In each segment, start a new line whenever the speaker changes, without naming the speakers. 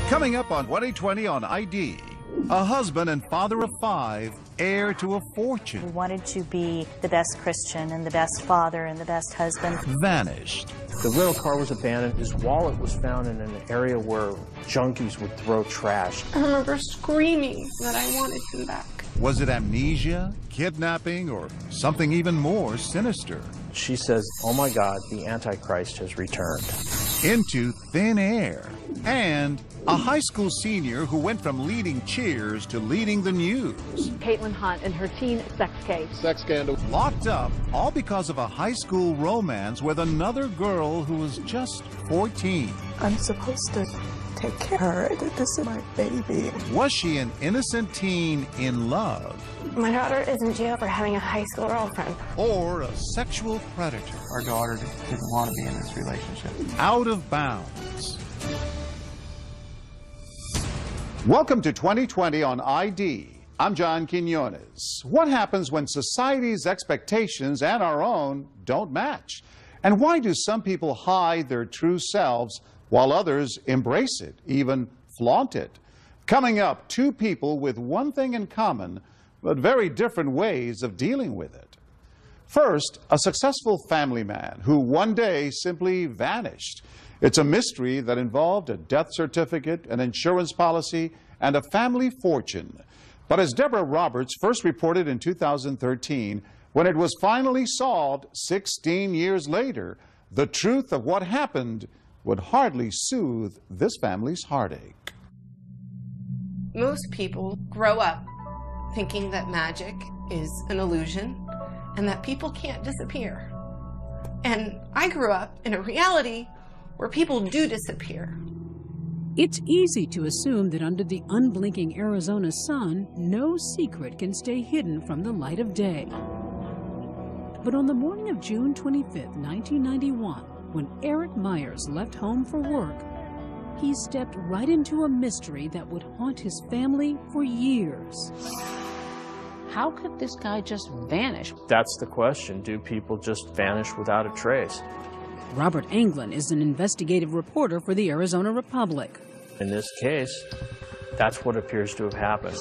Coming up on 2020 on ID, a husband and father of 5, heir to a fortune.
He wanted to be the best Christian and the best father and the best husband.
Vanished.
The rental car was abandoned. His wallet was found in an area where junkies would throw trash.
I remember screaming that I wanted him back.
Was it amnesia, kidnapping, or something even more sinister?
She says, "Oh my God, the Antichrist has returned."
Into thin air. And a high school senior who went from leading cheers to leading the news.
Caitlin Hunt and her teen sex case.
Sex scandal.
Locked up, all because of a high school romance with another girl who was just 14.
I'm supposed to take care of her. This is my baby.
Was she an innocent teen in love?
My daughter is in jail for having a high school girlfriend.
Or a sexual predator?
Our daughter didn't want to be in this relationship.
Out of bounds. Welcome to 2020 on ID. I'm John Quinones. What happens when society's expectations and our own don't match? And why do some people hide their true selves while others embrace it, even flaunt it? Coming up, 2 people with one thing in common, but very different ways of dealing with it. First, a successful family man who one day simply vanished. It's a mystery that involved a death certificate, an insurance policy, and a family fortune. But as Deborah Roberts first reported in 2013, when it was finally solved 16 years later, the truth of what happened would hardly soothe this family's heartache.
Most people grow up thinking that magic is an illusion and that people can't disappear. And I grew up in a reality where people do disappear.
It's easy to assume that under the unblinking Arizona sun, no secret can stay hidden from the light of day. But on the morning of June 25, 1991, when Eric Myers left home for work, he stepped right into a mystery that would haunt his family for years.
How could this guy just vanish?
That's the question. Do people just vanish without a trace?
Robert Englund is an investigative reporter for the Arizona Republic.
In this case, that's what appears to have happened.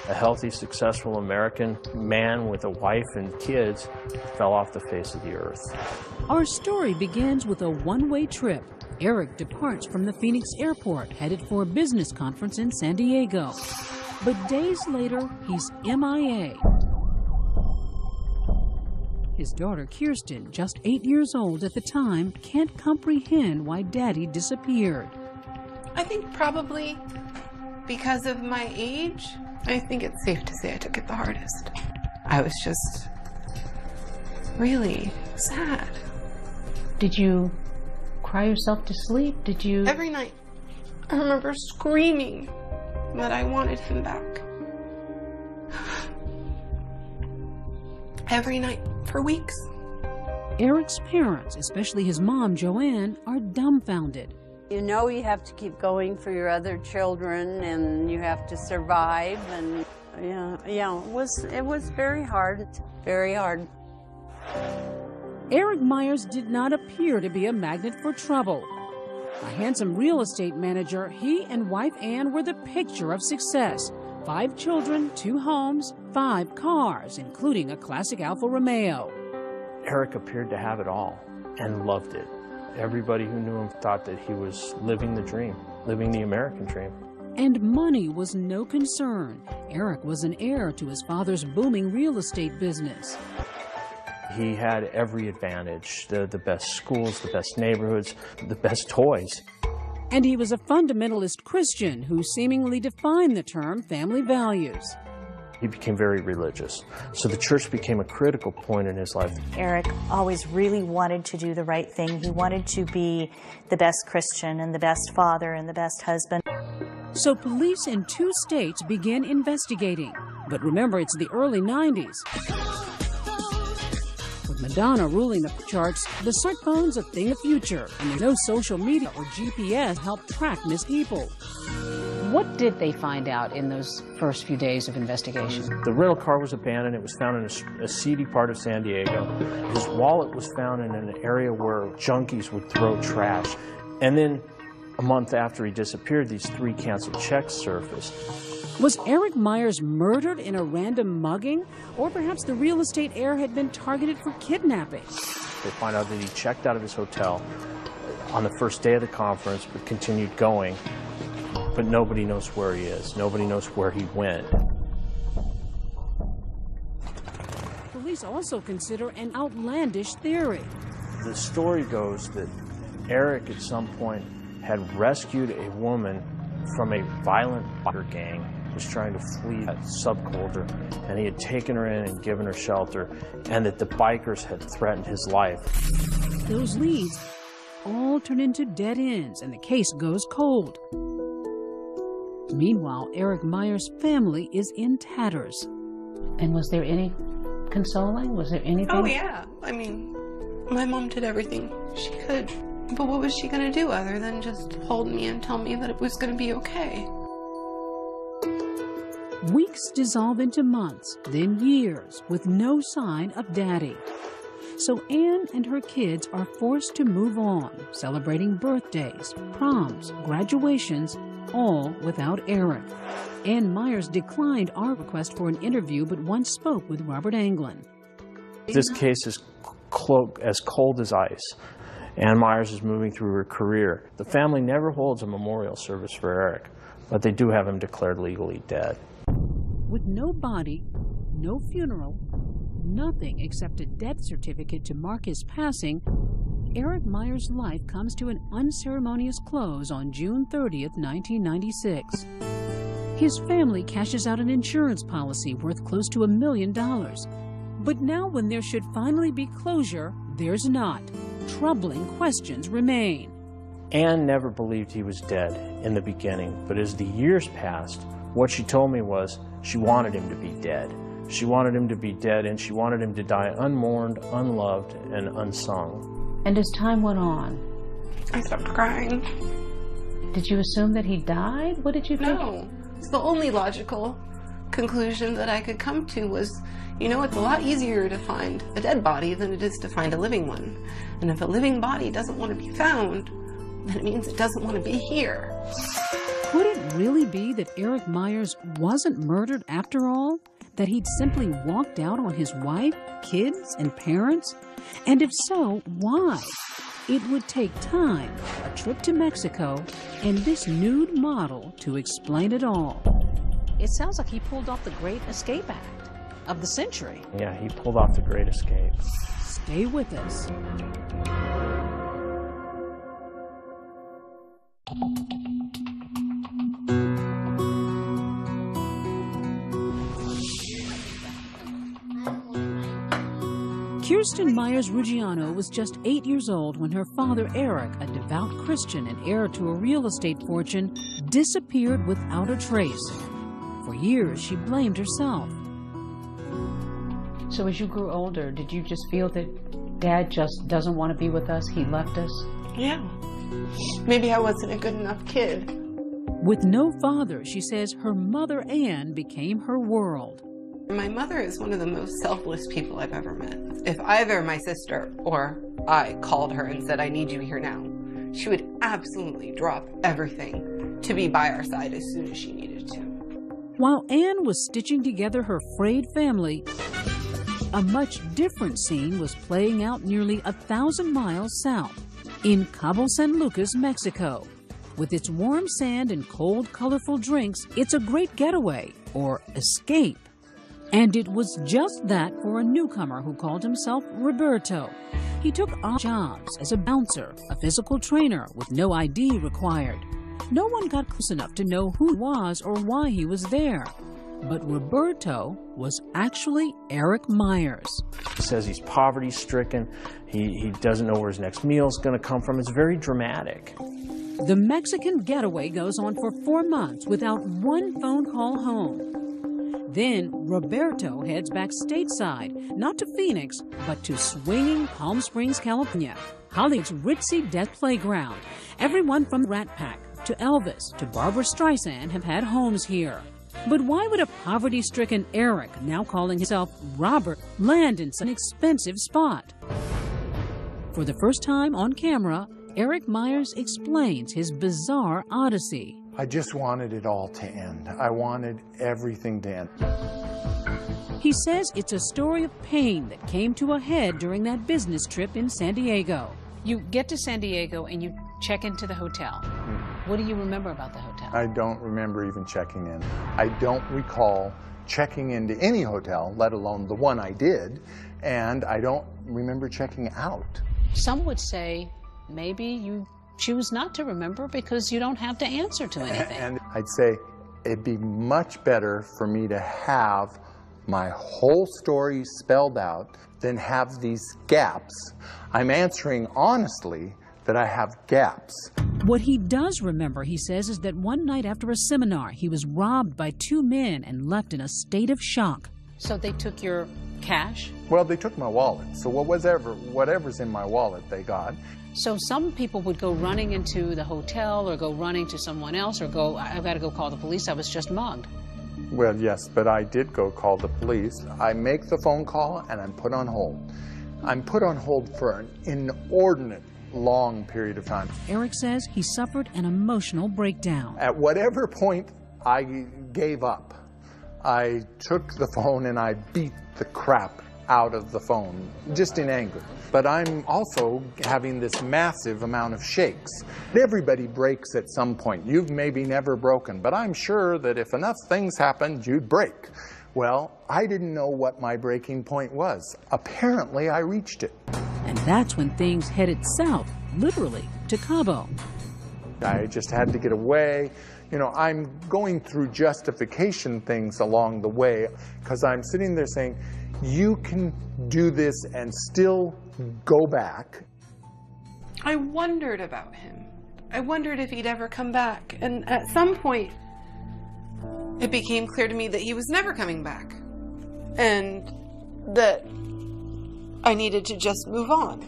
A healthy, successful American man with a wife and kids fell off the face of the earth.
Our story begins with a one-way trip. Eric departs from the Phoenix airport, headed for a business conference in San Diego. But days later, he's MIA. His daughter, Kirsten, just 8 years old at the time, can't comprehend why Daddy disappeared.
I think probably because of my age, I think it's safe to say I took it the hardest. I was just really sad.
Did you cry yourself to sleep? Did you?
Every night, I remember screaming that I wanted him back. Every night for weeks.
Eric's parents, especially his mom, Joanne, are dumbfounded.
You know you have to keep going for your other children and you have to survive, and it was very hard, very hard.
Eric Myers did not appear to be a magnet for trouble. A handsome real estate manager, he and wife Ann were the picture of success. 5 children, 2 homes, 5 cars, including a classic Alfa Romeo.
Eric appeared to have it all and loved it. Everybody who knew him thought that he was living the dream, living the American dream.
And money was no concern. Eric was an heir to his father's booming real estate business.
He had every advantage, the best schools, the best neighborhoods, the best toys.
And he was a fundamentalist Christian who seemingly defined the term family values.
He became very religious, so the church became a critical point in his life.
Eric always really wanted to do the right thing. He wanted to be the best Christian and the best father and the best husband.
So police in 2 states began investigating. But remember, it's the early 90s. With Madonna ruling the charts, the smartphone's a thing of future, and no social media or GPS help track missing people.
What did they find out in those first few days of investigation?
The rental car was abandoned. It was found in a seedy part of San Diego. His wallet was found in an area where junkies would throw trash. And then A month after he disappeared, these 3 canceled checks surfaced.
Was Eric Myers murdered in a random mugging? Or perhaps the real estate heir had been targeted for kidnapping?
They find out that he checked out of his hotel on the first day of the conference, but continued going. But nobody knows where he is. Nobody knows where he went.
Police also consider an outlandish theory.
The story goes that Eric at some point had rescued a woman from a violent biker gang, was trying to flee that subculture, and he had taken her in and given her shelter, and that the bikers had threatened his life.
Those leads all turn into dead ends, and the case goes cold. Meanwhile, Eric Myers' family is in tatters.
And was there any consoling? Was there anything?
Oh, yeah. I mean, my mom did everything she could. But what was she going to do other than just hold me and tell me that it was going to be okay?
Weeks dissolve into months, then years, with no sign of Daddy. So Anne and her kids are forced to move on, celebrating birthdays, proms, graduations, all without Eric. Anne Myers declined our request for an interview, but once spoke with Robert Anglin.
This case is as cold as ice. Anne Myers is moving through her career. The family never holds a memorial service for Eric, but they do have him declared legally dead.
With no body, no funeral, nothing except a death certificate to mark his passing, Eric Myers' life comes to an unceremonious close on June 30th, 1996. His family cashes out an insurance policy worth close to $1 million. But now when there should finally be closure, there's not. Troubling questions remain.
Anne never believed he was dead in the beginning, but as the years passed, what she told me was she wanted him to be dead. She wanted him to be dead, and she wanted him to die unmourned, unloved, and unsung.
And as time went on,
I stopped crying.
did you assume that he died? What did you think?
No. The only logical conclusion that I could come to was, you know, it's a lot easier to find a dead body than it is to find a living one. And if a living body doesn't want to be found, then it means it doesn't want to be here.
Could it really be that Eric Myers wasn't murdered after all? That he'd simply walked out on his wife, kids, and parents? And if so, why? It would take time, a trip to Mexico, and this nude model to explain it all.
It sounds like he pulled off the great escape act of the century.
Yeah, he pulled off the great escape.
Stay with us. Kirsten Myers-Ruggiano was just 8 years old when her father, Eric, a devout Christian and heir to a real estate fortune, disappeared without a trace. For years, she blamed herself.
So as you grew older, did you just feel that Dad just doesn't want to be with us? He left us?
Yeah. Maybe I wasn't a good enough kid.
With no father, she says her mother, Anne, became her world.
My mother is one of the most selfless people I've ever met. If either my sister or I called her and said, I need you here now, she would absolutely drop everything to be by our side as soon as she needed to.
While Anne was stitching together her frayed family, a much different scene was playing out nearly 1,000 miles south, in Cabo San Lucas, Mexico. With its warm sand and cold, colorful drinks, it's a great getaway, or escape. And it was just that for a newcomer who called himself Roberto. He took odd jobs as a bouncer, a physical trainer with no ID required. No one got close enough to know who he was or why he was there. But Roberto was actually Eric Myers.
He says he's poverty-stricken. He doesn't know where his next meal is going to come from. It's very dramatic.
The Mexican getaway goes on for 4 months without one phone call home. Then Roberto heads back stateside, not to Phoenix, but to swinging Palm Springs, California, Hollywood's ritzy death playground. Everyone from Rat Pack to Elvis to Barbra Streisand have had homes here. But why would a poverty-stricken Eric, now calling himself Robert, land in such an expensive spot? For the first time on camera, Eric Myers explains his bizarre odyssey.
I just wanted it all to end. I wanted everything to end.
He says it's a story of pain that came to a head during that business trip in San Diego.
You get to San Diego and you check into the hotel. What do you remember about the hotel?
I don't remember even checking in. I don't recall checking into any hotel, let alone the one I did, and I don't remember checking out.
Some would say maybe you choose not to remember because you don't have to answer to anything.
And I'd say it'd be much better for me to have my whole story spelled out than have these gaps. I'm answering honestly that I have gaps.
What he does remember, he says, is that one night after a seminar, he was robbed by two men and left in a state of shock.
So they took your cash?
Well, they took my wallet. So whatever's in my wallet, they got.
So some people would go running into the hotel or go running to someone else or go, I've got to go call the police, I was just mugged.
Well, yes, but I did go call the police. I make the phone call and I'm put on hold. I'm put on hold for an inordinate long period of time.
Eric says he suffered an emotional breakdown.
At whatever point I gave up, I took the phone and I beat the crap out of the phone, just in anger. But I'm also having this massive amount of shakes. Everybody breaks at some point. You've maybe never broken, but I'm sure that if enough things happened, you'd break. Well, I didn't know what my breaking point was. Apparently, I reached it.
And that's when things headed south, literally, to Cabo.
I just had to get away. You know, I'm going through justification things along the way because I'm sitting there saying, you can do this and still go back.
I wondered about him. I wondered if he'd ever come back. And at some point, it became clear to me that he was never coming back. And that I needed to just move on.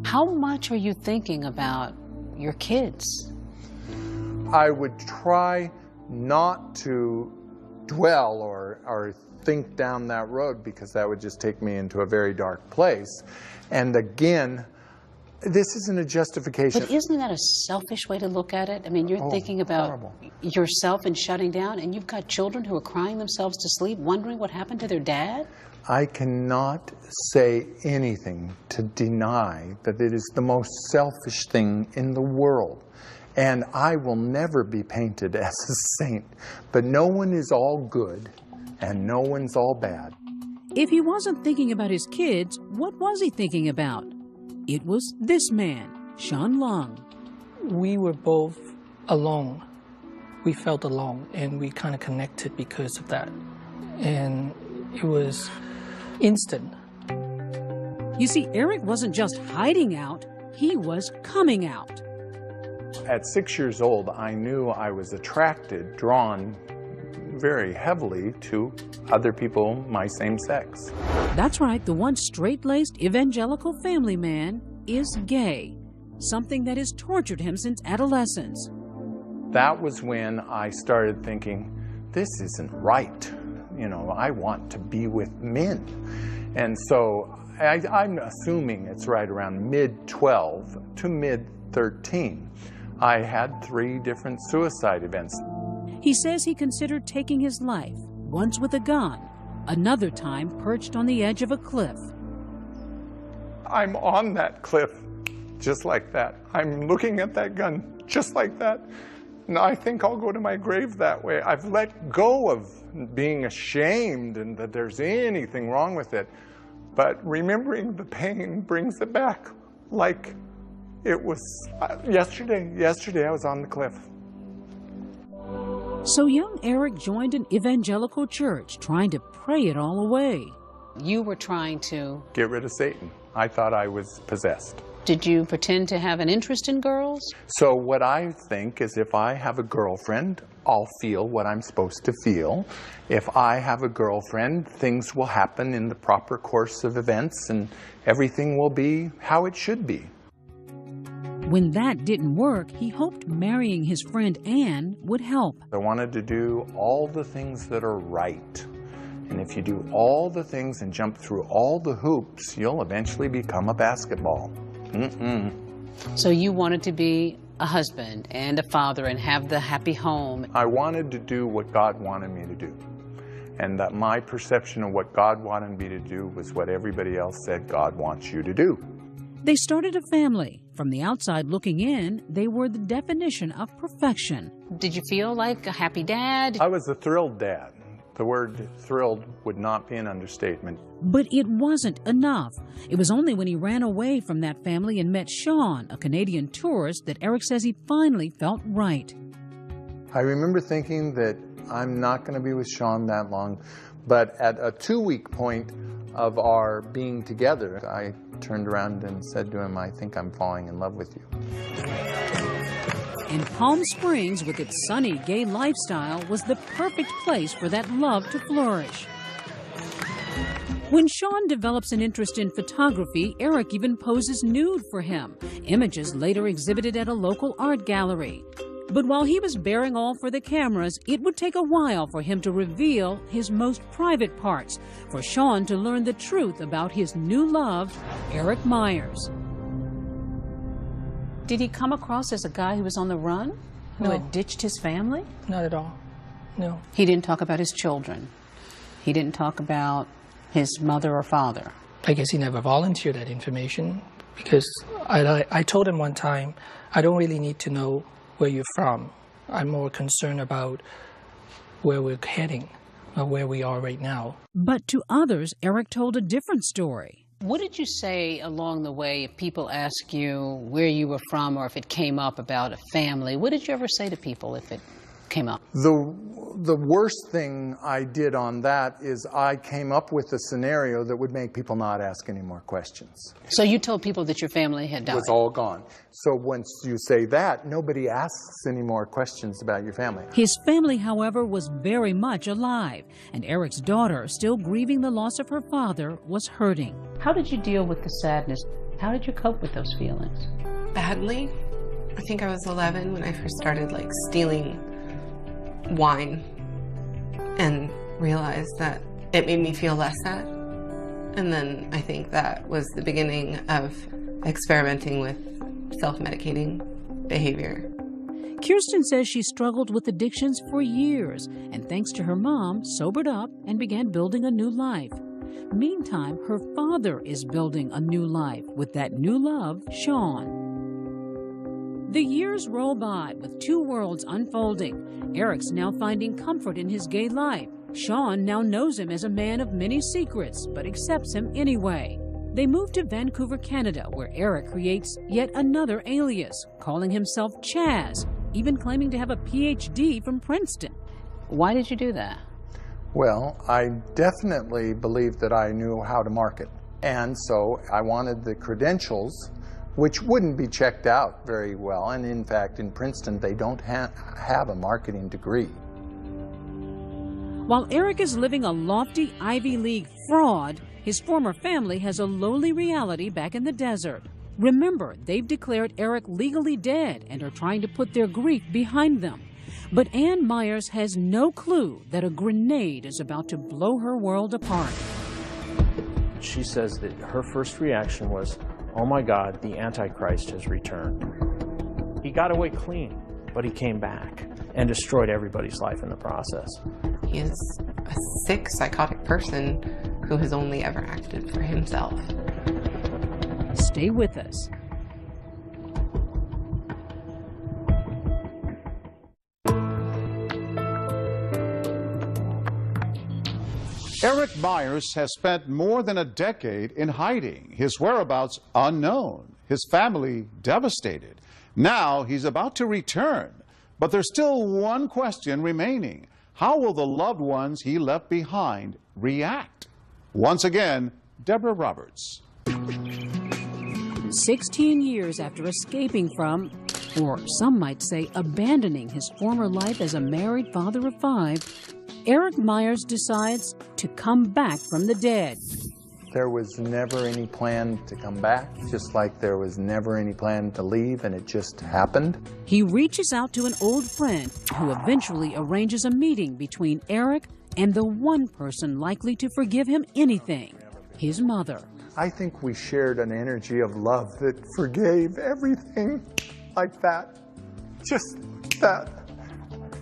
How much are you thinking about your kids?
I would try not to dwell or think down that road because that would just take me into a very dark place. And again, this isn't a justification.
But isn't that a selfish way to look at it? I mean, you're thinking about yourself and shutting down, and you've got children who are crying themselves to sleep, wondering what happened to their dad?
I cannot say anything to deny that it is the most selfish thing in the world. And I will never be painted as a saint. But no one is all good, and no one's all bad.
If he wasn't thinking about his kids, what was he thinking about? It was this man, Sean Long.
We were both alone. We felt alone, and we kind of connected because of that. And it was instant.
You see, Eric wasn't just hiding out, he was coming out.
At 6 years old, I knew I was attracted, drawn very heavily to other people my same sex.
That's right, the once straight-laced evangelical family man is gay, something that has tortured him since adolescence.
That was when I started thinking, this isn't right. You know, I want to be with men. And so I'm assuming it's right around mid-12 to mid-13. I had 3 different suicide events.
He says he considered taking his life, once with a gun, another time perched on the edge of a cliff.
I'm on that cliff, just like that. I'm looking at that gun, just like that. And I think I'll go to my grave that way. I've let go of being ashamed and that there's anything wrong with it. But remembering the pain brings it back like it was yesterday. Yesterday I was on the cliff.
So young Eric joined an evangelical church, trying to pray it all away.
You were trying to
get rid of Satan. I thought I was possessed.
Did you pretend to have an interest in girls?
So what I think is if I have a girlfriend, I'll feel what I'm supposed to feel. If I have a girlfriend, things will happen in the proper course of events and everything will be how it should be.
When that didn't work, he hoped marrying his friend Ann would help.
I wanted to do all the things that are right. And if you do all the things and jump through all the hoops, you'll eventually become a basketball.
So you wanted to be a husband and a father and have the happy home.
I wanted to do what God wanted me to do. And that my perception of what God wanted me to do was what everybody else said God wants you to do.
They started a family. From the outside looking in, they were the definition of perfection.
Did you feel like a happy dad?
I was a thrilled dad. The word thrilled would not be an understatement.
But it wasn't enough. It was only when he ran away from that family and met Sean, a Canadian tourist, that Eric says he finally felt right.
I remember thinking that I'm not going to be with Sean that long, but at a 2-week point of our being together, I turned around and said to him, I think I'm falling in love with you.
And Palm Springs, with its sunny, gay lifestyle, was the perfect place for that love to flourish. When Sean develops an interest in photography, Eric even poses nude for him, images later exhibited at a local art gallery. But while he was bearing all for the cameras, it would take a while for him to reveal his most private parts, for Sean to learn the truth about his new love, Eric Meyers.
Did he come across as a guy who was on the run, who had ditched his family?
Not at all. No.
He didn't talk about his children. He didn't talk about his mother or father.
I guess he never volunteered that information because I told him one time, I don't really need to know where you're from. I'm more concerned about where we're heading or where we are right now.
But to others, Eric told a different story.
What did you say along the way if people ask you where you were from or if it came up about a family? What did you ever say to people if it came up?
The worst thing I did on that is I came up with a scenario that would make people not ask any more questions.
So you told people that your family had died?
It was all gone. So once you say that, nobody asks any more questions about your family.
His family, however, was very much alive, and Eric's daughter, still grieving the loss of her father, was hurting.
How did you deal with the sadness? How did you cope with those feelings?
Badly. I think I was 11 when I first started stealing wine and realized that it made me feel less sad. And then I think that was the beginning of experimenting with self-medicating behavior.
Kirsten says she struggled with addictions for years, and thanks to her mom, sobered up and began building a new life. Meantime, her father is building a new life with that new love, Sean. The years roll by with two worlds unfolding. Eric's now finding comfort in his gay life. Sean now knows him as a man of many secrets, but accepts him anyway. They move to Vancouver, Canada, where Eric creates yet another alias, calling himself Chaz, even claiming to have a PhD from Princeton.
Why did you do that?
Well, I definitely believed that I knew how to market. And so I wanted the credentials, which wouldn't be checked out very well. And in fact, in Princeton, they don't have a marketing degree.
While Eric is living a lofty Ivy League fraud, his former family has a lowly reality back in the desert. Remember, they've declared Eric legally dead and are trying to put their grief behind them. But Ann Meyers has no clue that a grenade is about to blow her world apart.
She says that her first reaction was, oh my God, the Antichrist has returned. He got away clean, but he came back and destroyed everybody's life in the process.
He is a sick, psychotic person who has only ever acted for himself.
Stay with us.
Eric Meyers has spent more than a decade in hiding, his whereabouts unknown, his family devastated. Now he's about to return, but there's still one question remaining. How will the loved ones he left behind react? Once again, Deborah Roberts.
16 years after escaping from, or some might say abandoning his former life as a married father of 5, Eric Meyers decides to come back from the dead.
There was never any plan to come back, just like there was never any plan to leave, and it just happened.
He reaches out to an old friend who eventually arranges a meeting between Eric and the one person likely to forgive him anything, his mother.
I think we shared an energy of love that forgave everything like that. Just that.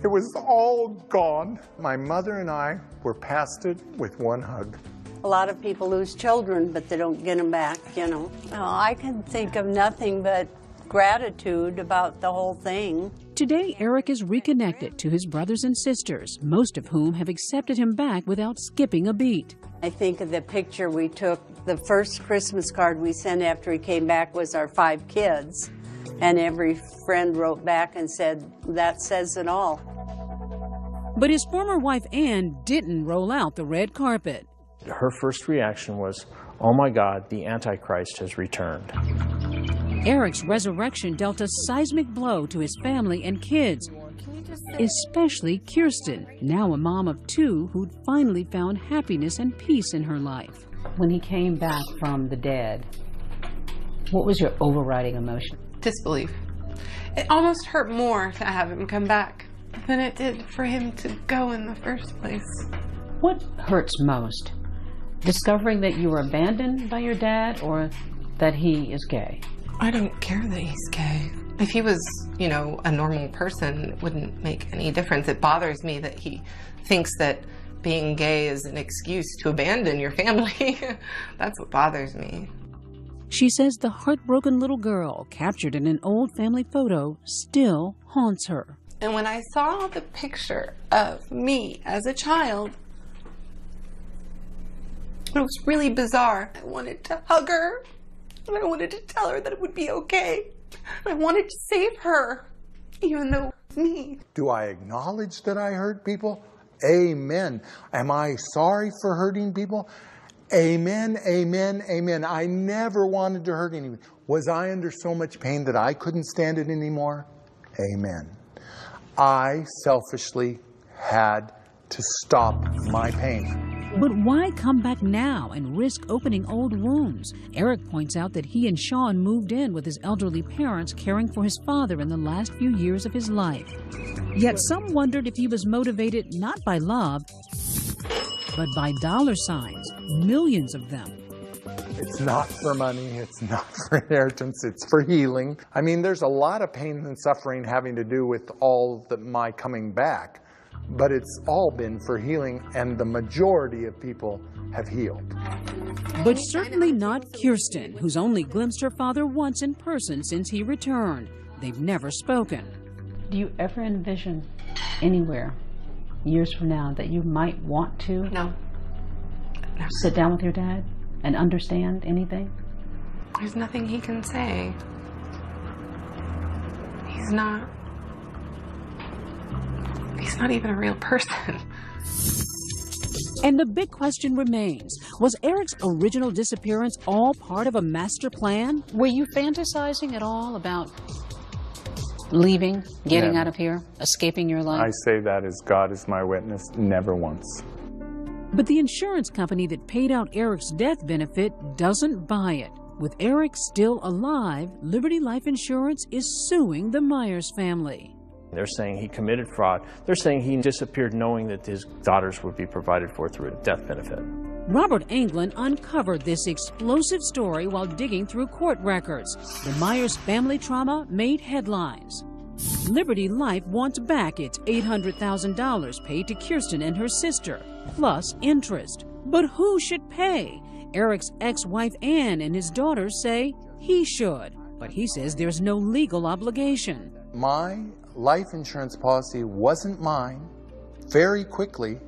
It was all gone. My mother and I were past it with one hug.
A lot of people lose children, but they don't get them back, you know. I can think of nothing but gratitude about the whole thing.
Today, Eric is reconnected to his brothers and sisters, most of whom have accepted him back without skipping a beat.
I think of the picture we took. The first Christmas card we sent after he came back was our 5 kids. And every friend wrote back and said, that says it all.
But his former wife, Ann, didn't roll out the red carpet.
Her first reaction was, oh my God, the Antichrist has returned.
Eric's resurrection dealt a seismic blow to his family and kids, especially Kirsten, now a mom of 2 who'd finally found happiness and peace in her life.
When he came back from the dead, what was your overriding emotion?
Disbelief. It almost hurt more to have him come back than it did for him to go in the first place.
What hurts most? Discovering that you were abandoned by your dad, or that he is gay?
I don't care that he's gay. If he was, you know, a normal person, it wouldn't make any difference. It bothers me that he thinks that being gay is an excuse to abandon your family. That's what bothers me.
She says the heartbroken little girl captured in an old family photo still haunts her.
And when I saw the picture of me as a child, it was really bizarre. I wanted to hug her, and I wanted to tell her that it would be okay. I wanted to save her, even though it was me.
Do I acknowledge that I hurt people? Amen. Am I sorry for hurting people? Amen, amen, amen. I never wanted to hurt anyone. Was I under so much pain that I couldn't stand it anymore? Amen. I selfishly had to stop my pain.
But why come back now and risk opening old wounds? Eric points out that he and Sean moved in with his elderly parents, caring for his father in the last few years of his life. Yet some wondered if he was motivated not by love, but by dollar signs, millions of them.
It's not for money, it's not for inheritance, it's for healing. I mean, there's a lot of pain and suffering having to do with all my coming back, but it's all been for healing, and the majority of people have healed.
But certainly not Kirsten, who's only glimpsed her father once in person since he returned. They've never spoken.
Do you ever envision anywhere, years from now, that you might want to sit down with your dad and understand anything?
There's nothing he can say. He's not even a real person.
And the big question remains, was Eric's original disappearance all part of a master plan?
Were you fantasizing at all about leaving, getting out of here, escaping your life?
I say that as God is my witness, never once.
But the insurance company that paid out Eric's death benefit doesn't buy it. With Eric still alive, Liberty Life Insurance is suing the Myers family.
They're saying he committed fraud. They're saying he disappeared knowing that his daughters would be provided for through a death benefit.
Robert Anglin uncovered this explosive story while digging through court records. The Myers family trauma made headlines. Liberty Life wants back its $800,000 paid to Kirsten and her sister, plus interest. But who should pay? Eric's ex-wife Ann and his daughters say he should, but he says there's no legal obligation.
My life insurance policy wasn't mine very quickly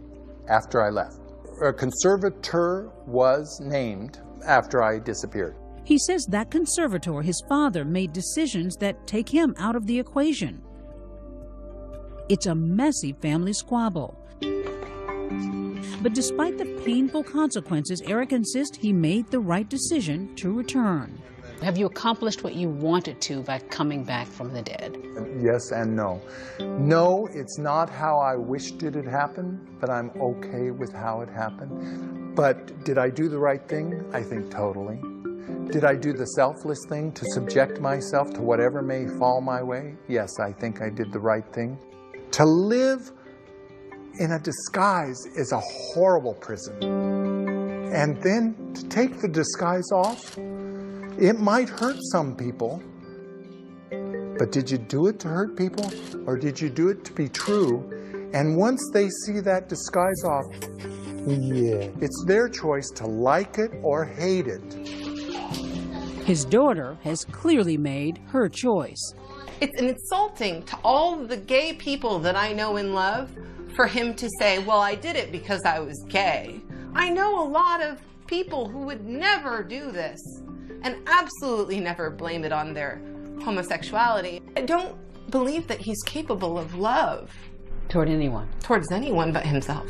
after I left. A conservator was named after I disappeared.
He says that conservator, his father, made decisions that take him out of the equation. It's a messy family squabble. But despite the painful consequences, Eric insists he made the right decision to return.
Have you accomplished what you wanted to by coming back from the dead?
Yes and no. No, it's not how I wished it had happened, but I'm okay with how it happened. But did I do the right thing? I think totally. Did I do the selfless thing to subject myself to whatever may fall my way? Yes, I think I did the right thing. To live in a disguise is a horrible prison. And then to take the disguise off, it might hurt some people. But did you do it to hurt people, or did you do it to be true? And once they see that disguise off, yeah, it's their choice to like it or hate it.
His daughter has clearly made her choice.
It's insulting to all the gay people that I know and love for him to say, well, I did it because I was gay. I know a lot of people who would never do this and absolutely never blame it on their homosexuality. I don't believe that he's capable of love.
Toward anyone.
Towards anyone but himself.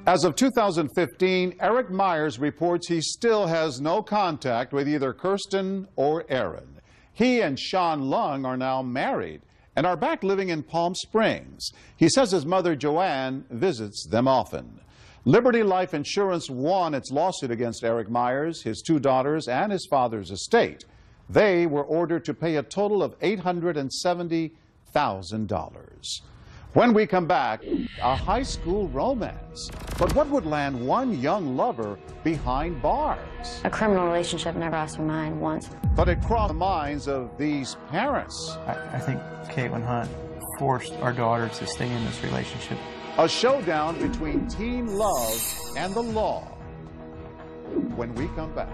As of 2015, Eric Myers reports he still has no contact with either Kirsten or Aaron. He and Sean Lung are now married and are back living in Palm Springs. He says his mother, Joanne, visits them often. Liberty Life Insurance won its lawsuit against Eric Myers, his 2 daughters, and his father's estate. They were ordered to pay a total of $870,000. When we come back, a high school romance. But what would land one young lover behind bars?
A criminal relationship never crossed my mind once.
But it crossed the minds of these parents.
I think Caitlin Hunt forced our daughter to stay in this relationship.
A showdown between teen love and the law. When we come back.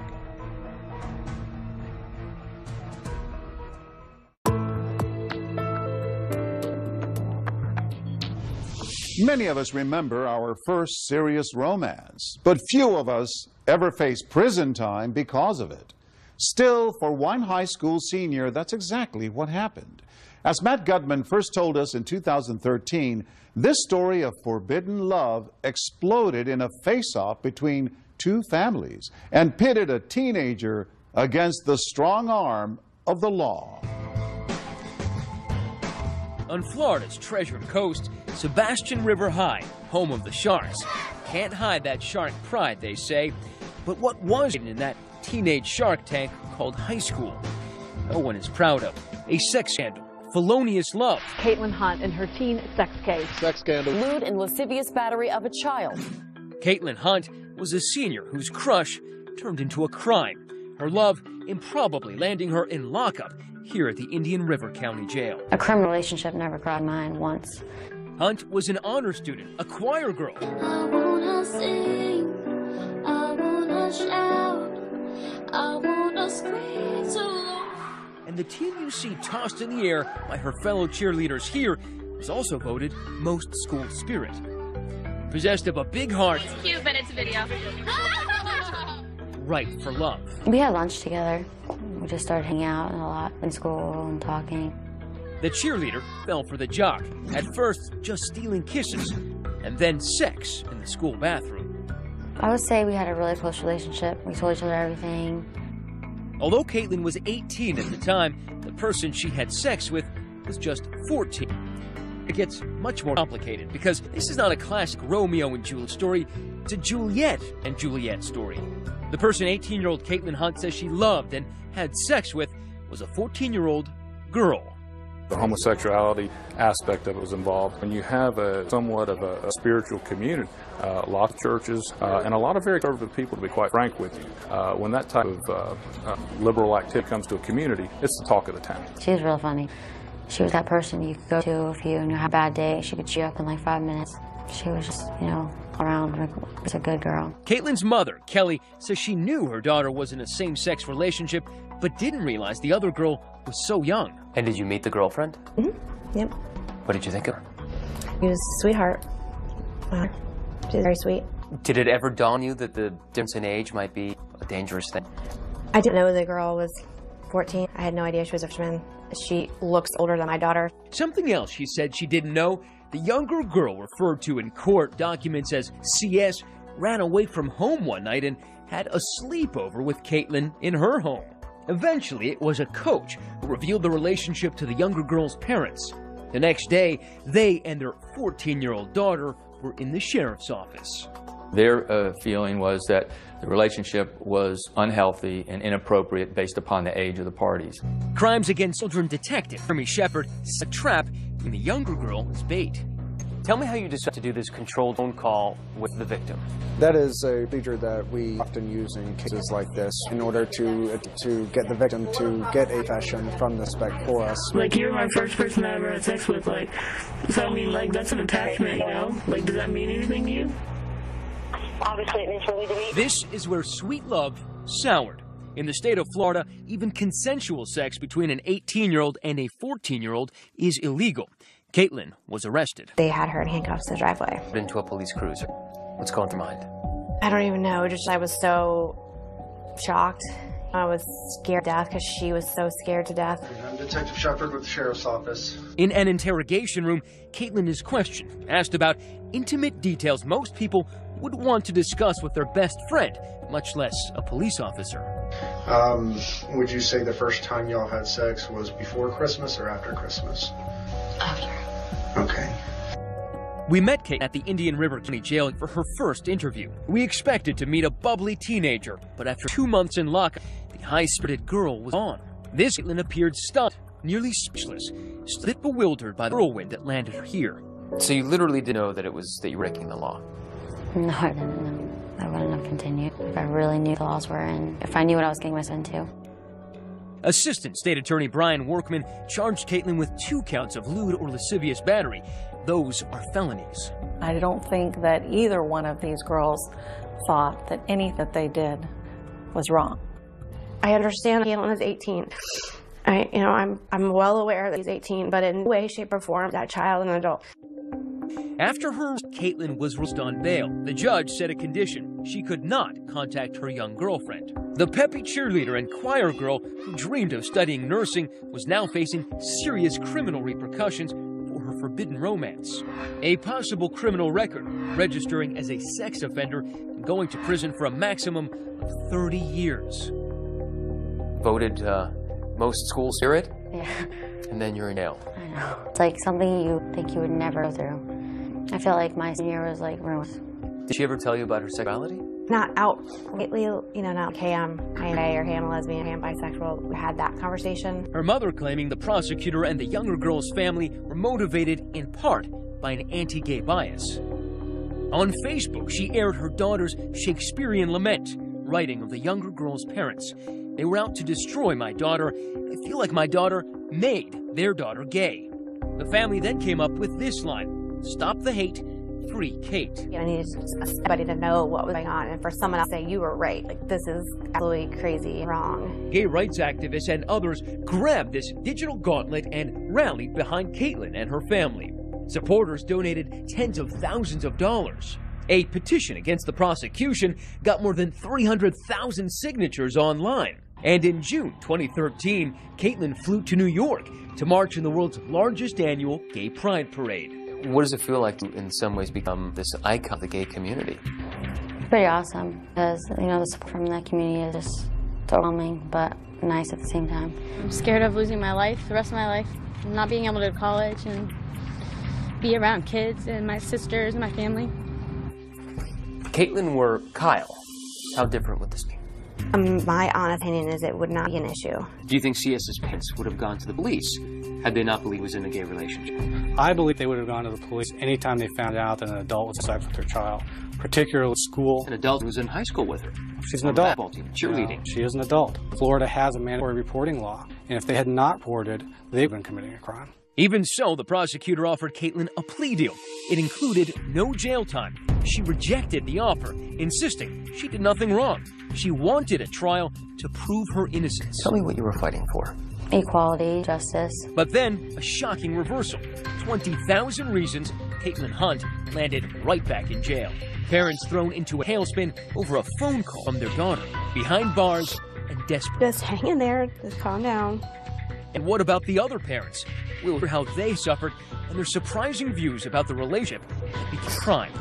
Many of us remember our first serious romance, but few of us ever faced prison time because of it. Still, for one high school senior, that's exactly what happened. As Matt Gutman first told us in 2013, this story of forbidden love exploded in a face-off between 2 families and pitted a teenager against the strong arm of the law.
On Florida's Treasure Coast, Sebastian River High, home of the Sharks. Can't hide that shark pride, they say. But what was in that teenage shark tank called high school? No one is proud of. A sex scandal, felonious love.
Caitlin Hunt and her teen sex case.
Sex scandal.
Lewd and lascivious battery of a child.
Caitlin Hunt was a senior whose crush turned into a crime. Her love improbably landing her in lockup here at the Indian River County Jail.
A criminal relationship never crossed my mind once.
Hunt was an honor student, a choir girl.
I wanna sing, I wanna shout, I wanna scream so loud.
And the teen you see tossed in the air by her fellow cheerleaders here was also voted most school spirit. Possessed of a big heart.
It's cute, but it's a video.
Right for love.
We had lunch together. We just started hanging out a lot in school and talking.
The cheerleader fell for the jock, at first just stealing kisses, and then sex in the school bathroom.
I would say we had a really close relationship. We told each other everything.
Although Caitlin was 18 at the time, the person she had sex with was just 14. It gets much more complicated because this is not a classic Romeo and Juliet story, it's a Juliet and Juliet story. The person 18-year-old Caitlin Hunt says she loved and had sex with was a 14-year-old girl.
The homosexuality aspect of it was involved. When you have somewhat of a spiritual community, a lot of churches, and a lot of very conservative people, to be quite frank with you, when that type of liberal activity comes to a community, it's the talk of the town.
She was real funny. She was that person you could go to if you had a bad day. She could cheer you up in like 5 minutes. She was just, around. Was a good girl.
Caitlin's mother, Kelly, says she knew her daughter was in a same-sex relationship, but didn't realize the other girl was so young.
And did you meet the girlfriend?
Mm-hmm. Yep.
What did you think of her?
She was a sweetheart. She's very sweet.
Did it ever dawn you that the difference in age might be a dangerous thing?
I didn't know the girl was 14. I had no idea she was a freshman. She looks older than my daughter.
Something else she said she didn't know, the younger girl referred to in court documents as CS ran away from home one night and had a sleepover with Caitlin in her home. Eventually, it was a coach who revealed the relationship to the younger girl's parents. The next day, they and their 14-year-old daughter were in the sheriff's office.
Their feeling was that the relationship was unhealthy and inappropriate based upon the age of the parties.
Crimes Against Children detective Jeremy Shepard set a trap in the younger girl as bait. Tell me how you decided to do this controlled phone call with the victim.
That is a procedure that we often use in cases like this in order to get the victim to get a confession from the suspect for us.
Like, you're my first person I ever had sex with, like, does that mean, like, that's an attachment, you know? Like, does that mean anything to you?
Obviously, it means really to me.
This is where sweet love soured. In the state of Florida, even consensual sex between an 18-year-old and a 14-year-old is illegal. Caitlin was arrested.
They had her in handcuffs in the driveway.
Been to a police cruiser. What's going through mind?
I don't even know. I was so shocked. I was scared to death because she was so scared to death.
I'm Detective Shepard with the Sheriff's Office.
In an interrogation room, Caitlin is questioned, asked about intimate details most people would want to discuss with their best friend, much less a police officer.
Would you say the first time y'all had sex was before Christmas or after Christmas?
After.
Okay.
We met Kate at the Indian River County Jail for her first interview. We expected to meet a bubbly teenager, but after 2 months in lockup, the high-spirited girl was gone. This Caitlin appeared stunned, nearly speechless, a bit bewildered by the whirlwind that landed her here.
So you literally didn't know that you were breaking the law?
No, I didn't know. I wouldn't have continued if I really knew the laws were and if I knew what I was getting myself into.
Assistant State Attorney Brian Workman charged Caitlin with 2 counts of lewd or lascivious battery. Those are felonies.
I don't think that either one of these girls thought that anything that they did was wrong.
I understand Caitlin is 18. I'm well aware that he's 18, but in no way, shape, or form, that child and an adult.
After her, Caitlin was released on bail. The judge set a condition: she could not contact her young girlfriend. The peppy cheerleader and choir girl who dreamed of studying nursing was now facing serious criminal repercussions for her forbidden romance. A possible criminal record, registering as a sex offender and going to prison for a maximum of 30 years.
Voted most schools hear it?
Yeah.
And then you're in jail.
I know. It's like something you think you would never go through. I feel like my senior year was like ruined.
Did she ever tell you about her sexuality?
Not out lately, not, okay, I'm gay or hey, I'm a lesbian, hey, I'm bisexual. We had that conversation.
Her mother claiming the prosecutor and the younger girl's family were motivated in part by an anti-gay bias. On Facebook, she aired her daughter's Shakespearean lament, writing of the younger girl's parents. They were out to destroy my daughter. I feel like my daughter made their daughter gay. The family then came up with this line: "Stop the hate, free Kate."
I needed somebody to know what was going on, and for someone else to say, you were right. Like, this is absolutely crazy and wrong.
Gay rights activists and others grabbed this digital gauntlet and rallied behind Caitlin and her family. Supporters donated tens of thousands of dollars. A petition against the prosecution got more than 300,000 signatures online. And in June 2013, Caitlin flew to New York to march in the world's largest annual gay pride parade.
What does it feel like to, in some ways, become this icon of the gay community?
It's pretty awesome because, the support from that community is just overwhelming, but nice at the same time.
I'm scared of losing my life, the rest of my life, not being able to go to college and be around kids and my sisters and my family.
Caitlin were Kyle. How different would this be?
My honest opinion is it would not be an issue.
Do you think CS's parents would have gone to the police had they not believed he was in a gay relationship?
I believe they would have gone to the police anytime they found out that an adult was inside with their child, particularly school.
An adult who was in high school with her.
She's an adult.
Basketball team, cheerleading.
She is an adult. Florida has a mandatory reporting law, and if they had not reported, they've been committing a crime.
Even so, the prosecutor offered Caitlin a plea deal. It included no jail time. She rejected the offer, insisting she did nothing wrong. She wanted a trial to prove her innocence.
Tell me what you were fighting for.
Equality, justice.
But then, a shocking reversal. 20,000 reasons, Caitlin Hunt landed right back in jail. Parents thrown into a tailspin over a phone call from their daughter. Behind bars and desperate.
Just hang in there, just calm down.
And what about the other parents? We'll hear how they suffered and their surprising views about the relationship that became a crime.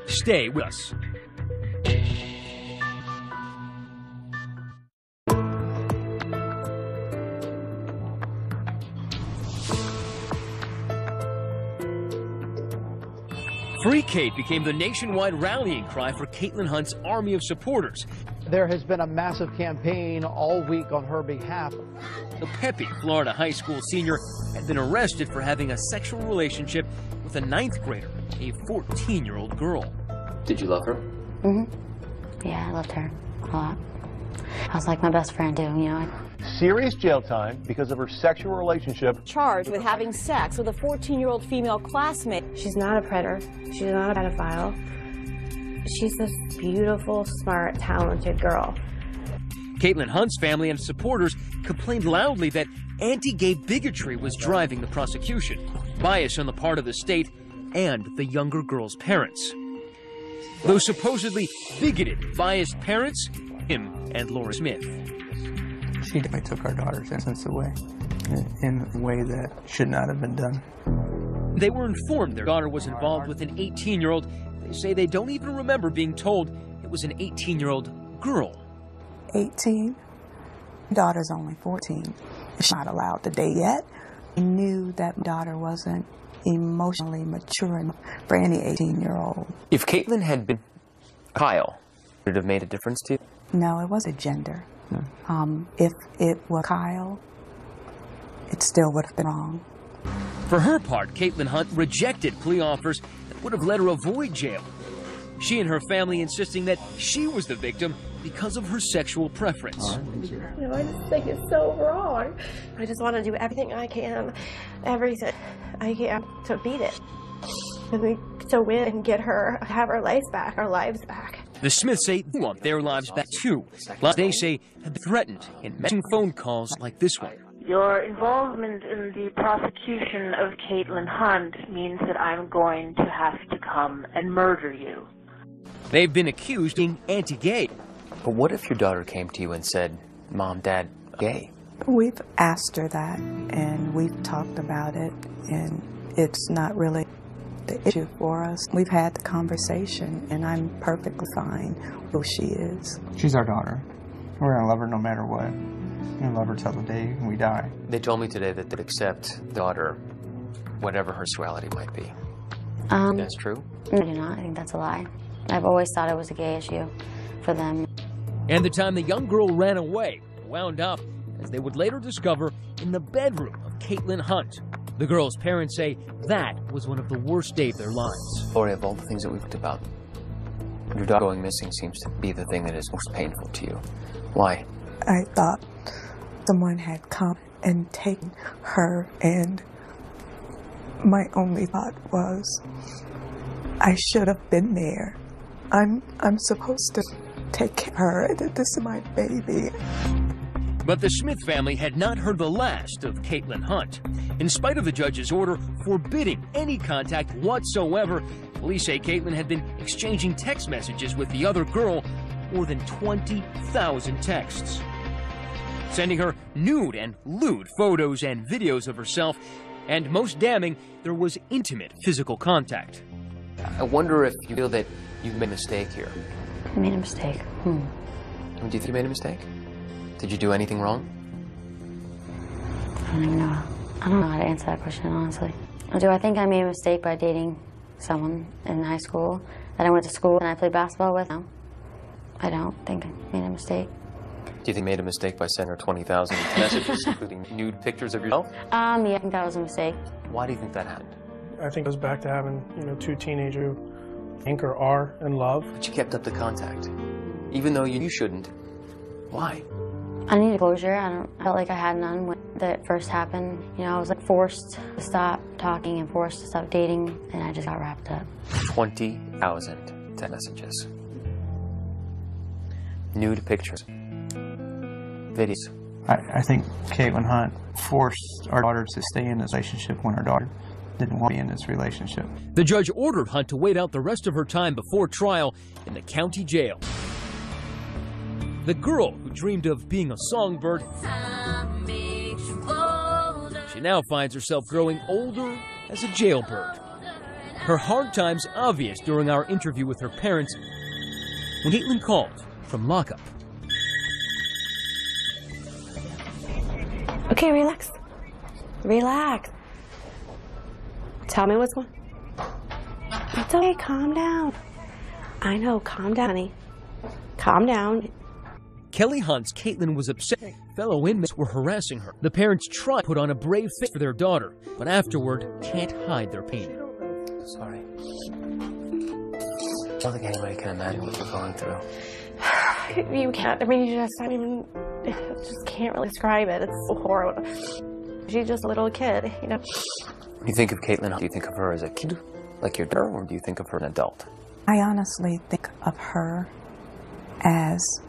Stay with us. Free Kate became the nationwide rallying cry for Caitlin Hunt's army of supporters.
There has been a massive campaign all week on her behalf.
The Pepe, Florida high school senior, had been arrested for having a sexual relationship with a 9th grader, a 14-year-old girl.
Did you love her?
Mm-hmm. Yeah, I loved her a lot. I was like my best friend too, you know.
Serious jail time because of her sexual relationship.
Charged with having sex with a 14-year-old female classmate.
She's not a predator. She's not a pedophile. She's this beautiful, smart, talented girl.
Caitlin Hunt's family and supporters complained loudly that anti-gay bigotry was driving the prosecution, bias on the part of the state and the younger girl's parents. Those supposedly bigoted, biased parents, him and Laura Smith.
She definitely took our daughter's innocence away in a way that should not have been done.
They were informed their daughter was involved with an 18-year-old. They say they don't even remember being told it was an 18-year-old girl.
18. Daughter's only 14. She's not allowed to date yet. I knew that daughter wasn't emotionally mature enough for any 18-year-old.
If Caitlin had been Kyle, would it have made a difference to you?
No, it wasn't gender. If it was Kyle, it still would have been wrong.
For her part, Caitlin Hunt rejected plea offers that would have let her avoid jail. She and her family insisting that she was the victim because of her sexual preference.
You know, I just think it's so wrong. I just want to do everything I can, everything I can to beat it. To win and get her, have her lives back, our lives back.
The Smiths say they want their lives back too. They say have been threatened in matching phone calls like this one.
Your involvement in the prosecution of Caitlin Hunt means that I'm going to have to come and murder you.
They've been accused of being anti-gay.
But what if your daughter came to you and said, Mom, Dad, I'm gay?
We've asked her that, and we've talked about it, and it's not really the issue for us. We've had the conversation, and I'm perfectly fine who she is.
She's our daughter. We're going to love her no matter what. We're going to love her till the day we die.
They told me today that they'd accept daughter, whatever her sexuality might be. That's true?
I do not. I think that's a lie. I've always thought it was a gay issue for them.
And the time the young girl ran away wound up, as they would later discover, in the bedroom of Caitlin Hunt. The girl's parents say that was one of the worst days of their lives.
Lori, of all the things that we've talked about, your daughter going missing seems to be the thing that is most painful to you. Why?
I thought someone had come and taken her, and my only thought was, I should have been there. I'm supposed to take care of her. This is my baby.
But the Smith family had not heard the last of Caitlin Hunt. In spite of the judge's order forbidding any contact whatsoever, police say Caitlin had been exchanging text messages with the other girl, more than 20,000 texts, sending her nude and lewd photos and videos of herself, and most damning, there was intimate physical contact.
I wonder if you feel that you've made a mistake here.
I made a mistake.
Do you think you made a mistake? Did you do anything wrong?
I don't even know. I don't know how to answer that question, honestly. Do I think I made a mistake by dating someone in high school that I went to school and I played basketball with? No. I don't think I made a mistake.
Do you think you made a mistake by sending her 20,000 messages, including nude pictures of yourself?
Yeah, I think that was a mistake.
Why do you think that happened?
I think it goes back to having, two teenagers who think or are in love.
But you kept up the contact, even though you shouldn't. Why?
I needed closure. I felt like I had none when that first happened. I was forced to stop talking and forced to stop dating, and I just got wrapped up.
20,000 text messages. Nude pictures. Videos.
I think Caitlin Hunt forced our daughter to stay in this relationship when our daughter didn't want to be in this relationship.
The judge ordered Hunt to wait out the rest of her time before trial in the county jail. The girl who dreamed of being a songbird, she now finds herself growing older as a jailbird. Her hard times obvious during our interview with her parents when Caitlin called from lockup.
Okay, relax. Relax. Tell me what's going on. It's okay, calm down. I know, calm down, honey. Calm down.
Kelly Hunt's Caitlin was upset. Fellow inmates were harassing her. The parents tried to put on a brave face for their daughter, but afterward can't hide their pain.
Sorry. I don't think anybody can imagine what you're going through.
You can't. I mean, you just can't really describe it. It's so horrible. She's just a little kid, you know.
When you think of Caitlin, do you think of her as a kid, like your daughter, or do you think of her as an adult?
I honestly think of her as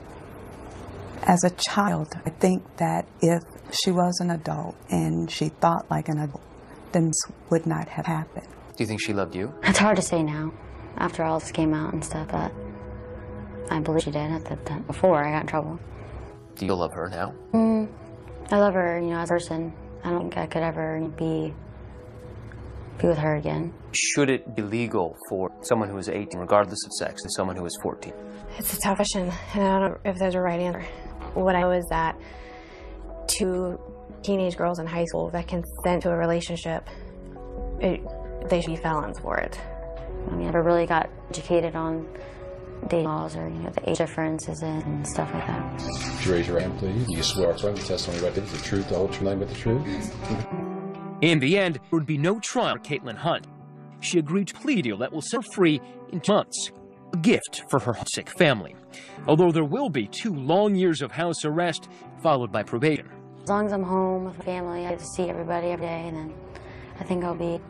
a child. I think that if she was an adult and she thought like an adult, then this would not have happened.
Do you think she loved you?
It's hard to say now, after all this came out and stuff, but I believe she did at the time before I got in trouble.
Do you love her now?
I love her, you know, as a person. I don't think I could ever be with her again.
Should it be legal for someone who is 18, regardless of sex, and someone who is 14?
It's a tough question, and I don't know if there's a right answer. What I know is that 2 teenage girls in high school that consent to a relationship, they should be felons for it.
I mean, I never really got educated on dating laws or, you know, the age differences and stuff like that.
Did you raise your hand, please? You swear on the testimony about the truth, the whole truth, nothing but the truth?
In the end, there would be no trial for Caitlin Hunt. She agreed to a plea deal that will set her free in 2 months, a gift for her sick family. Although there will be 2 long years of house arrest, followed by probation.
As long as I'm home with my family, I get to see everybody every day, and then I think I'll be